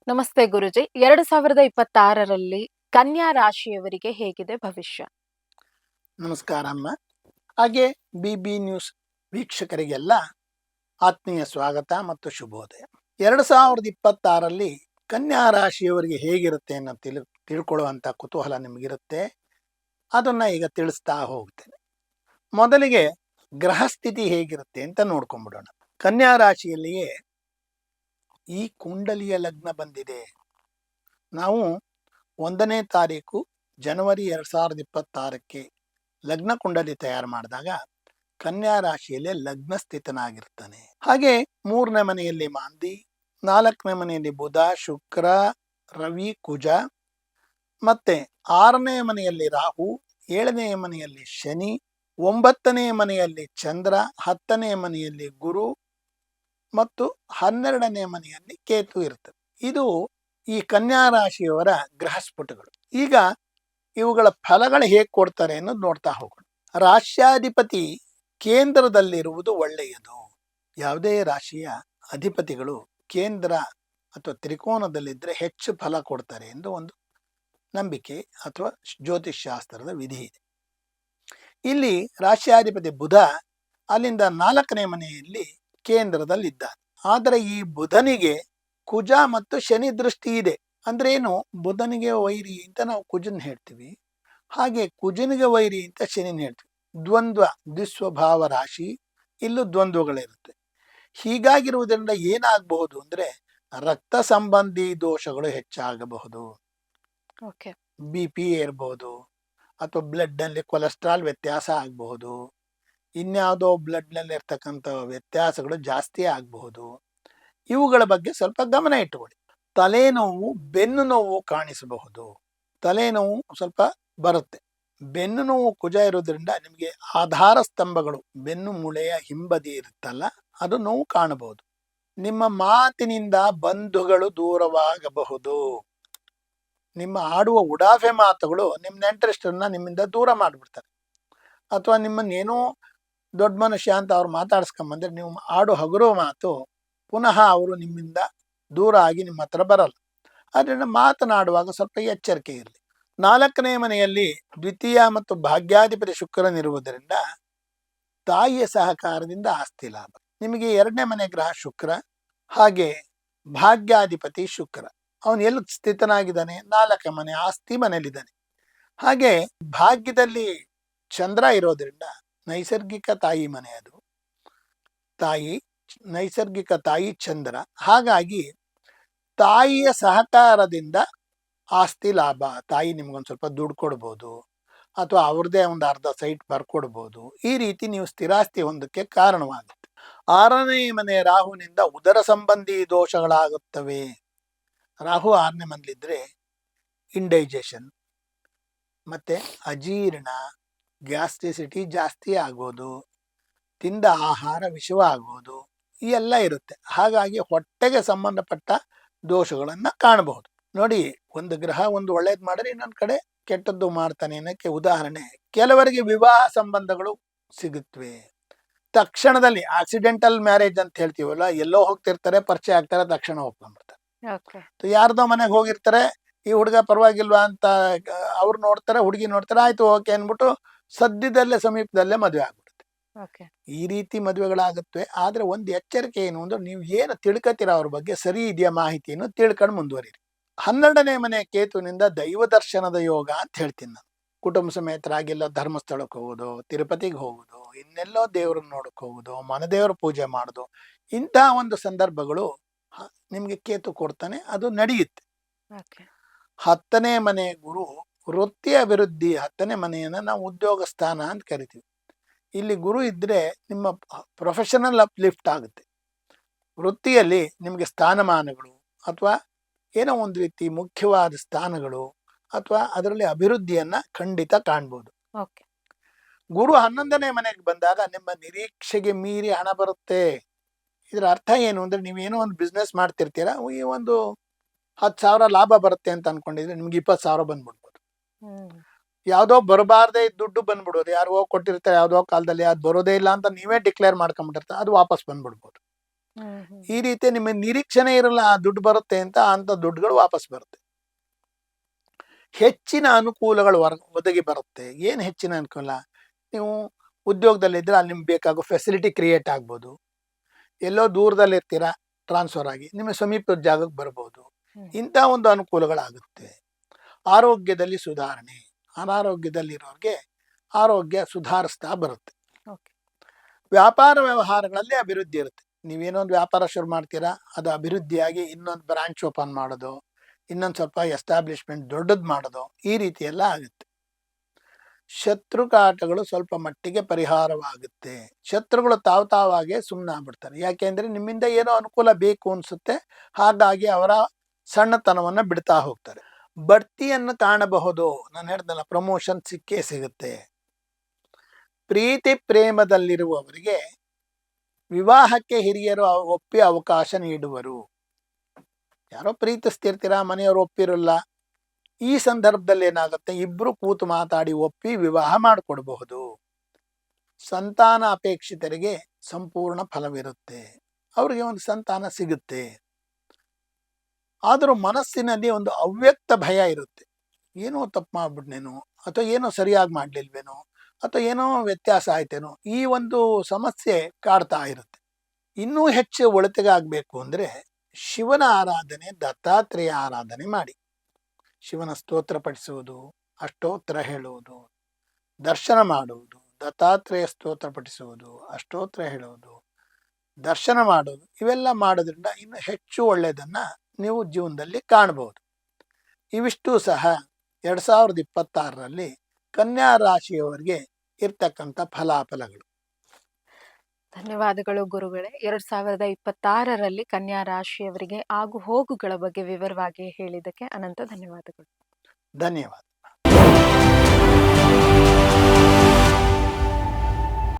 ನಮಸ್ತೆ ಗುರುಜಿ. 2026ರಲ್ಲಿ ಕನ್ಯಾ ರಾಶಿಯವರಿಗೆ ಹೇಗಿದೆ ಭವಿಷ್ಯ? ನಮಸ್ಕಾರ ಅಮ್ಮ. ಹಾಗೆ ಬಿ ನ್ಯೂಸ್ ವೀಕ್ಷಕರಿಗೆಲ್ಲ ಆತ್ಮೀಯ ಸ್ವಾಗತ ಮತ್ತು ಶುಭೋದಯ. 2026ರಲ್ಲಿ ಕನ್ಯಾ ರಾಶಿಯವರಿಗೆ ಹೇಗಿರುತ್ತೆ ಅನ್ನೋ ತಿಳ್ಕೊಳ್ಳುವಂಥ ಕುತೂಹಲ ನಿಮಗಿರುತ್ತೆ. ಅದನ್ನ ಈಗ ತಿಳಿಸ್ತಾ ಹೋಗ್ತೇನೆ. ಮೊದಲಿಗೆ ಗ್ರಹಸ್ಥಿತಿ ಹೇಗಿರುತ್ತೆ ಅಂತ ನೋಡ್ಕೊಂಡ್ಬಿಡೋಣ. ಕನ್ಯಾ ರಾಶಿಯಲ್ಲಿಯೇ ಈ ಕುಂಡಲಿಯ ಲಗ್ನ ಬಂದಿದೆ. ನಾವು 1ನೇ ತಾರೀಕು ಜನವರಿ 2026ಕ್ಕೆ ಲಗ್ನ ಕುಂಡಲಿ ತಯಾರು ಮಾಡಿದಾಗ ಕನ್ಯಾ ರಾಶಿಯಲ್ಲಿ ಲಗ್ನ ಸ್ಥಿತನಾಗಿರ್ತಾನೆ. ಹಾಗೆ 3ನೇ ಮನೆಯಲ್ಲಿ ಮಾಂದಿ, 4ನೇ ಮನೆಯಲ್ಲಿ ಬುಧ, ಶುಕ್ರ, ರವಿ, ಕುಜ, ಮತ್ತೆ 6ನೇ ಮನೆಯಲ್ಲಿ ರಾಹು, 7ನೇ ಮನೆಯಲ್ಲಿ ಶನಿ, 9ನೇ ಮನೆಯಲ್ಲಿ ಚಂದ್ರ, 10ನೇ ಮನೆಯಲ್ಲಿ ಗುರು ಮತ್ತು 12ನೇ ಮನೆಯಲ್ಲಿ ಕೇತು ಇರ್ತದೆ. ಇದು ಈ ಕನ್ಯಾ ರಾಶಿಯವರ ಗ್ರಹಸ್ಫುಟಗಳು. ಈಗ ಇವುಗಳ ಫಲಗಳು ಹೇಗೆ ಕೊಡ್ತಾರೆ ಅನ್ನೋದು ನೋಡ್ತಾ ಹೋಗೋಣ. ರಾಶ್ಯಾಧಿಪತಿ ಕೇಂದ್ರದಲ್ಲಿರುವುದು ಒಳ್ಳೆಯದು. ಯಾವುದೇ ರಾಶಿಯ ಅಧಿಪತಿಗಳು ಕೇಂದ್ರ ಅಥವಾ ತ್ರಿಕೋನದಲ್ಲಿದ್ದರೆ ಹೆಚ್ಚು ಫಲ ಕೊಡ್ತಾರೆ ಎಂದು ಒಂದು ನಂಬಿಕೆ ಅಥವಾ ಜ್ಯೋತಿಷ್ ಶಾಸ್ತ್ರದ ವಿಧಿ ಇದೆ. ಇಲ್ಲಿ ರಾಶ್ಯಾಧಿಪತಿ ಬುಧ ಅಲ್ಲಿಂದ 4ನೇ ಮನೆಯಲ್ಲಿ ಕೇಂದ್ರದಲ್ಲಿದ್ದಾನೆ. ಆದರೆ ಈ ಬುಧನಿಗೆ ಕುಜ ಮತ್ತು ಶನಿ ದೃಷ್ಟಿ ಇದೆ. ಅಂದ್ರೆ ಏನು? ಬುಧನಿಗೆ ವೈರಿ ಅಂತ ನಾವು ಕುಜನ್ ಹೇಳ್ತೀವಿ, ಹಾಗೆ ಕುಜನಿಗೆ ವೈರಿ ಅಂತ ಶನಿನ ಹೇಳ್ತೀವಿ. ದ್ವಿಸ್ವಭಾವ ರಾಶಿ, ಇಲ್ಲೂ ದ್ವಂದ್ವಗಳಿರುತ್ತೆ. ಹೀಗಾಗಿರುವುದರಿಂದ ಏನಾಗಬಹುದು ಅಂದ್ರೆ ರಕ್ತ ಸಂಬಂಧಿ ದೋಷಗಳು ಹೆಚ್ಚಾಗಬಹುದು. BP ಇರಬಹುದು, ಅಥವಾ ಬ್ಲಡ್ ನಲ್ಲಿ ಕೊಲೆಸ್ಟ್ರಾಲ್ ವ್ಯತ್ಯಾಸ ಆಗಬಹುದು, ಇನ್ಯಾವುದೋ ಬ್ಲಡ್ ನಲ್ಲಿ ಇರ್ತಕ್ಕಂಥ ವ್ಯತ್ಯಾಸಗಳು ಜಾಸ್ತಿ ಆಗಬಹುದು. ಇವುಗಳ ಬಗ್ಗೆ ಸ್ವಲ್ಪ ಗಮನ ಇಟ್ಟುಕೊಳ್ಳಿ. ತಲೆನೋವು, ಬೆನ್ನು ನೋವು ಕಾಣಿಸಬಹುದು. ತಲೆನೋವು ಸ್ವಲ್ಪ ಬರುತ್ತೆ. ಬೆನ್ನು ನೋವು ಕುಜ ಇರೋದ್ರಿಂದ ನಿಮಗೆ ಆಧಾರ ಸ್ತಂಭಗಳು, ಬೆನ್ನು ಮೂಳೆಯ ಹಿಂಬದಿ ಇರುತ್ತಲ್ಲ, ಅದು ನೋವು ಕಾಣಬಹುದು. ನಿಮ್ಮ ಮಾತಿನಿಂದ ಬಂಧುಗಳು ದೂರವಾಗಬಹುದು. ನಿಮ್ಮ ಆಡುವ ಉಡಾಫೆ ಮಾತುಗಳು ನಿಮ್ಮ ನೆಂಟರಿಷ್ಟರನ್ನ ನಿಮ್ಮಿಂದ ದೂರ ಮಾಡಿಬಿಡ್ತಾರೆ. ಅಥವಾ ನಿಮ್ಮನ್ನೇನೋ ದೊಡ್ಡ ಮನುಷ್ಯ ಅಂತ ಅವ್ರು ಮಾತಾಡ್ಸ್ಕೊಂಬಂದ್ರೆ ನೀವು ಆಡು ಹಗುರೋ ಮಾತು ಪುನಃ ಅವರು ನಿಮ್ಮಿಂದ ದೂರ ಆಗಿ ನಿಮ್ಮ ಹತ್ರ ಬರಲ್ಲ. ಅದರಿಂದ ಮಾತನಾಡುವಾಗ ಸ್ವಲ್ಪ ಎಚ್ಚರಿಕೆ ಇರಲಿ. 4ನೇ ಮನೆಯಲ್ಲಿ ದ್ವಿತೀಯ ಮತ್ತು ಭಾಗ್ಯಾಧಿಪತಿ ಶುಕ್ರನಿರುವುದರಿಂದ ತಾಯಿಯ ಸಹಕಾರದಿಂದ ಆಸ್ತಿ ಲಾಭ. ನಿಮಗೆ 2ನೇ ಮನೆ ಗ್ರಹ ಶುಕ್ರ, ಹಾಗೆ ಭಾಗ್ಯಾಧಿಪತಿ ಶುಕ್ರ. ಅವನು ಎಲ್ಲಿ ಸ್ಥಿತನಾಗಿದ್ದಾನೆ? 4ನೇ ಮನೆ ಆಸ್ತಿ ಮನೆಯಲ್ಲಿದ್ದಾನೆ. ಹಾಗೆ ಭಾಗ್ಯದಲ್ಲಿ ಚಂದ್ರ ಇರೋದ್ರಿಂದ ನೈಸರ್ಗಿಕ ತಾಯಿ ಮನೆ, ಅದು ತಾಯಿ, ನೈಸರ್ಗಿಕ ತಾಯಿ ಚಂದ್ರ. ಹಾಗಾಗಿ ತಾಯಿಯ ಸಹಕಾರದಿಂದ ಆಸ್ತಿ ಲಾಭ. ತಾಯಿ ನಿಮ್ಗೊಂದು ಸ್ವಲ್ಪ ದುಡ್ಡು ಕೊಡ್ಬೋದು, ಅಥವಾ ಅವ್ರದ್ದೇ ಒಂದು ಅರ್ಧ ಸೈಟ್ ಬರ್ಕೊಡ್ಬೋದು. ಈ ರೀತಿ ನೀವು ಸ್ಥಿರಾಸ್ತಿ ಹೊಂದಕ್ಕೆ ಕಾರಣವಾಗುತ್ತೆ. 6ನೇ ಮನೆ ರಾಹುನಿಂದ ಉದರ ಸಂಬಂಧಿ ದೋಷಗಳಾಗುತ್ತವೆ. ರಾಹು 6ನೇ ಮನೆಯಲ್ಲಿದ್ರೆ ಇಂಡೈಜೆಷನ್ ಮತ್ತೆ ಅಜೀರ್ಣ, ಗ್ಯಾಸ್ಟ್ರಿಸಿಟಿ ಜಾಸ್ತಿ ಆಗ್ಬೋದು, ತಿಂದ ಆಹಾರ ವಿಷವಾಗ್ಬೋದು, ಈ ಎಲ್ಲ ಇರುತ್ತೆ. ಹಾಗಾಗಿ ಹೊಟ್ಟೆಗೆ ಸಂಬಂಧಪಟ್ಟ ದೋಷಗಳನ್ನ ಕಾಣಬಹುದು. ನೋಡಿ, ಒಂದು ಗ್ರಹ ಒಂದು ಒಳ್ಳೇದು ಮಾಡಿದ್ರೆ ಇನ್ನೊಂದು ಕಡೆ ಕೆಟ್ಟದ್ದು ಮಾಡ್ತಾನೆ ಅನ್ನೋಕ್ಕೆ ಉದಾಹರಣೆ, ಕೆಲವರಿಗೆ ವಿವಾಹ ಸಂಬಂಧಗಳು ಸಿಗುತ್ತವೆ ತಕ್ಷಣದಲ್ಲಿ. ಆಕ್ಸಿಡೆಂಟಲ್ ಮ್ಯಾರೇಜ್ ಅಂತ ಹೇಳ್ತೀವಲ್ಲ, ಎಲ್ಲೋ ಹೋಗ್ತಿರ್ತಾರೆ, ಪರಿಚಯ ಆಗ್ತಾರೆ, ತಕ್ಷಣ ಒಪ್ಕೊಂಡ್ಬಿಡ್ತಾರೆ. ಯಾರ್ದೋ ಮನೆಗೆ ಹೋಗಿರ್ತಾರೆ, ಈ ಹುಡುಗ ಪರವಾಗಿಲ್ವಾ ಅಂತ ಅವ್ರು ನೋಡ್ತಾರೆ, ಹುಡುಗಿ ನೋಡ್ತಾರೆ, ಆಯ್ತು ಓಕೆ ಅನ್ಬಿಟ್ಟು ಸದ್ಯದಲ್ಲೇ ಸಮೀಪದಲ್ಲೇ ಮದುವೆ ಆಗ್ಬಿಡುತ್ತೆ. ಈ ರೀತಿ ಮದುವೆಗಳಾಗುತ್ತೆ. ಆದ್ರೆ ಒಂದು ಎಚ್ಚರಿಕೆ ಏನು ಅಂದ್ರೆ, ನೀವು ಏನು ತಿಳ್ಕತೀರ ಅವ್ರ ಬಗ್ಗೆ ಸರಿ ಇದೆಯಾ ಮಾಹಿತಿಯನ್ನು ತಿಳ್ಕೊಂಡು ಮುಂದುವರಿರಿ. 12ನೇ ಮನೆ ಕೇತುವಿನಿಂದ ದೈವ ದರ್ಶನದ ಯೋಗ ಅಂತ ಹೇಳ್ತೀನಿ ನಾನು. ಕುಟುಂಬ ಸಮೇತರಾಗಿಲ್ಲ ಧರ್ಮಸ್ಥಳಕ್ಕೆ ಹೋಗೋದು, ತಿರುಪತಿಗೆ ಹೋಗೋದು, ಇನ್ನೆಲ್ಲೋ ದೇವ್ರನ್ನ ನೋಡಕ್ ಹೋಗೋದು, ಮನದೇವ್ರ ಪೂಜೆ ಮಾಡೋದು, ಇಂತಹ ಒಂದು ಸಂದರ್ಭಗಳು ನಿಮ್ಗೆ ಕೇತು ಕೊಡ್ತಾನೆ, ಅದು ನಡೆಯುತ್ತೆ. 10ನೇ ಮನೆ ಗುರು ವೃತ್ತಿ ಅಭಿವೃದ್ಧಿ. 10ನೇ ಮನೆಯನ್ನ ನಾವು ಉದ್ಯೋಗ ಸ್ಥಾನ ಅಂತ ಕರಿತೀವಿ. ಇಲ್ಲಿ ಗುರು ಇದ್ರೆ ನಿಮ್ಮ ಪ್ರೊಫೆಷನಲ್ ಅಪ್ಲಿಫ್ಟ್ ಆಗುತ್ತೆ. ವೃತ್ತಿಯಲ್ಲಿ ನಿಮಗೆ ಸ್ಥಾನಮಾನಗಳು, ಅಥವಾ ಏನೋ ಒಂದು ರೀತಿ ಮುಖ್ಯವಾದ ಸ್ಥಾನಗಳು, ಅಥವಾ ಅದರಲ್ಲಿ ಅಭಿವೃದ್ಧಿಯನ್ನ ಖಂಡಿತ ಕಾಣ್ಬೋದು. ಗುರು 11ನೇ ಮನೆಗೆ ಬಂದಾಗ ನಿಮ್ಮ ನಿರೀಕ್ಷೆಗೆ ಮೀರಿ ಹಣ ಬರುತ್ತೆ. ಇದರ ಅರ್ಥ ಏನು ಅಂದ್ರೆ, ನೀವೇನೋ ಒಂದು ಬಿಸ್ನೆಸ್ ಮಾಡ್ತಿರ್ತೀರಾ, ಈ ಒಂದು 10,000 ಲಾಭ ಬರುತ್ತೆ ಅಂತ ಅನ್ಕೊಂಡಿದ್ರೆ ನಿಮ್ಗೆ 20,000 ಬಂದ್ಬಿಡ್ಬೋದು. ಯಾವ್ದೋ ಬರಬಾರ್ದೇ ದುಡ್ಡು ಬಂದ್ಬಿಡೋದು. ಯಾರೋ ಕೊಟ್ಟಿರ್ತಾರೆ ಯಾವ್ದೋ ಕಾಲದಲ್ಲಿ, ಅದು ಬರೋದೇ ಇಲ್ಲ ಅಂತ ನೀವೇ ಡಿಕ್ಲೇರ್ ಮಾಡ್ಕೊಂಡ್ಬಿಟ್ಟಿರ್ತಾರೆ, ಅದು ವಾಪಸ್ ಬಂದ್ಬಿಡ್ಬೋದು. ಹ್ಮ್ ಹ್ಮ್ ಈ ರೀತಿ ನಿಮ್ಮ ನಿರೀಕ್ಷಣೆ ಇರಲ್ಲ ಆ ದುಡ್ಡು ಬರುತ್ತೆ ಅಂತ ದುಡ್ಡುಗಳು ವಾಪಸ್ ಬರುತ್ತೆ. ಹೆಚ್ಚಿನ ಅನುಕೂಲಗಳು ಒದಗಿ ಬರುತ್ತೆ. ಏನು ಹೆಚ್ಚಿನ ಅನುಕೂಲ? ನೀವು ಉದ್ಯೋಗದಲ್ಲಿದ್ದರೆ ಅಲ್ಲಿ ನಿಮ್ಗೆ ಬೇಕಾಗೋ ಫೆಸಿಲಿಟಿ ಕ್ರಿಯೇಟ್ ಆಗ್ಬೋದು. ಎಲ್ಲೋ ದೂರದಲ್ಲಿರ್ತೀರಾ, ಟ್ರಾನ್ಸ್ಫರ್ ಆಗಿ ನಿಮ್ಮ ಸಮೀಪದ ಜಾಗಕ್ಕೆ ಬರ್ಬೋದು. ಹ್ಮ್ ಇಂಥ ಒಂದು ಅನುಕೂಲಗಳಾಗುತ್ತೆ. ಆರೋಗ್ಯದಲ್ಲಿ ಸುಧಾರಣೆ, ಅನಾರೋಗ್ಯದಲ್ಲಿರೋರಿಗೆ ಆರೋಗ್ಯ ಸುಧಾರಿಸ್ತಾ ಬರುತ್ತೆ. ಓಕೆ. ವ್ಯಾಪಾರ ವ್ಯವಹಾರಗಳಲ್ಲಿ ಅಭಿವೃದ್ಧಿ ಇರುತ್ತೆ. ನೀವೇನೋ ಒಂದು ವ್ಯಾಪಾರ ಶುರು ಮಾಡ್ತೀರಾ, ಅದು ಅಭಿವೃದ್ಧಿಯಾಗಿ ಇನ್ನೊಂದು ಬ್ರಾಂಚ್ ಓಪನ್ ಮಾಡೋದು, ಇನ್ನೊಂದು ಸ್ವಲ್ಪ ಎಸ್ಟಾಬ್ಲಿಷ್ಮೆಂಟ್ ದೊಡ್ಡದು ಮಾಡೋದು, ಈ ರೀತಿ ಎಲ್ಲ ಆಗುತ್ತೆ. ಶತ್ರುಕಾಟಗಳು ಸ್ವಲ್ಪ ಮಟ್ಟಿಗೆ ಪರಿಹಾರವಾಗುತ್ತೆ. ಶತ್ರುಗಳು ತಾವಾಗೆ ಸುಮ್ಮನೆ ಆಗ್ಬಿಡ್ತಾರೆ. ಯಾಕೆಂದ್ರೆ ನಿಮ್ಮಿಂದ ಏನೋ ಅನುಕೂಲ ಬೇಕು ಅನ್ಸುತ್ತೆ, ಹಾಗಾಗಿ ಅವರ ಸಣ್ಣತನವನ್ನ ಬಿಡ್ತಾ ಹೋಗ್ತಾರೆ. ಬಡ್ತಿಯನ್ನು ಕಾಣಬಹುದು. ನಾನು ಹೇಳ್ದಲ್ಲ, ಪ್ರಮೋಷನ್ ಸಿಕ್ಕೇ ಸಿಗುತ್ತೆ. ಪ್ರೀತಿ ಪ್ರೇಮದಲ್ಲಿರುವವರಿಗೆ ವಿವಾಹಕ್ಕೆ ಹಿರಿಯರು ಒಪ್ಪಿ ಅವಕಾಶ ನೀಡುವರು. ಯಾರೋ ಪ್ರೀತಿಸ್ತಿರ್ತೀರಾ, ಮನೆಯವರು ಒಪ್ಪಿರಲ್ಲ. ಈ ಸಂದರ್ಭದಲ್ಲಿ ಏನಾಗುತ್ತೆ, ಇಬ್ರು ಕೂತು ಮಾತಾಡಿ ಒಪ್ಪಿ ವಿವಾಹ ಮಾಡಿಕೊಡ್ಬಹುದು. ಸಂತಾನ ಅಪೇಕ್ಷಿತರಿಗೆ ಸಂಪೂರ್ಣ ಫಲವಿರುತ್ತೆ. ಅವ್ರಿಗೆ ಒಂದು ಸಂತಾನ ಸಿಗುತ್ತೆ. ಆದರೂ ಮನಸ್ಸಿನಲ್ಲಿ ಒಂದು ಅವ್ಯಕ್ತ ಭಯ ಇರುತ್ತೆ. ಏನೋ ತಪ್ಪು ಮಾಡ್ಬಿಟ್ನೇನೋ, ಅಥವಾ ಏನೋ ಸರಿಯಾಗಿ ಮಾಡ್ಲಿಲ್ವೇನೋ, ಅಥವಾ ಏನೋ ವ್ಯತ್ಯಾಸ ಆಯ್ತೇನೋ, ಈ ಒಂದು ಸಮಸ್ಯೆ ಕಾಡ್ತಾ ಇರುತ್ತೆ. ಇನ್ನೂ ಹೆಚ್ಚು ಒಳಿತಿಗಾಗಬೇಕು ಅಂದ್ರೆ ಶಿವನ ಆರಾಧನೆ, ದತ್ತಾತ್ರೇಯ ಆರಾಧನೆ ಮಾಡಿ. ಶಿವನ ಸ್ತೋತ್ರ ಪಠಿಸುವುದು, ಅಷ್ಟೋತ್ತರ ಹೇಳುವುದು, ದರ್ಶನ ಮಾಡುವುದು, ದತ್ತಾತ್ರೇಯ ಸ್ತೋತ್ರ ಪಠಿಸುವುದು, ಅಷ್ಟೋತ್ತರ ಹೇಳುವುದು, ದರ್ಶನ ಮಾಡುವುದು, ಇವೆಲ್ಲ ಮಾಡೋದ್ರಿಂದ ಇನ್ನು ಹೆಚ್ಚು ಒಳ್ಳೆಯದನ್ನ ನೀವು ಜೀವನದಲ್ಲಿ ಕಾಣಬಹುದು. ಇವಿಷ್ಟು ಸಹ 2026ರಲ್ಲಿ ಕನ್ಯಾ ರಾಶಿಯವರಿಗೆ ಇರ್ತಕ್ಕಂಥ ಫಲಾಫಲಗಳು. ಧನ್ಯವಾದಗಳು ಗುರುಗಳೇ. 2026ರಲ್ಲಿ ಕನ್ಯಾ ರಾಶಿಯವರಿಗೆ ಆಗು ಹೋಗುಗಳ ಬಗ್ಗೆ ವಿವರವಾಗಿ ಹೇಳಿದ್ದಕ್ಕೆ ಅನಂತ ಧನ್ಯವಾದಗಳು. ಧನ್ಯವಾದ.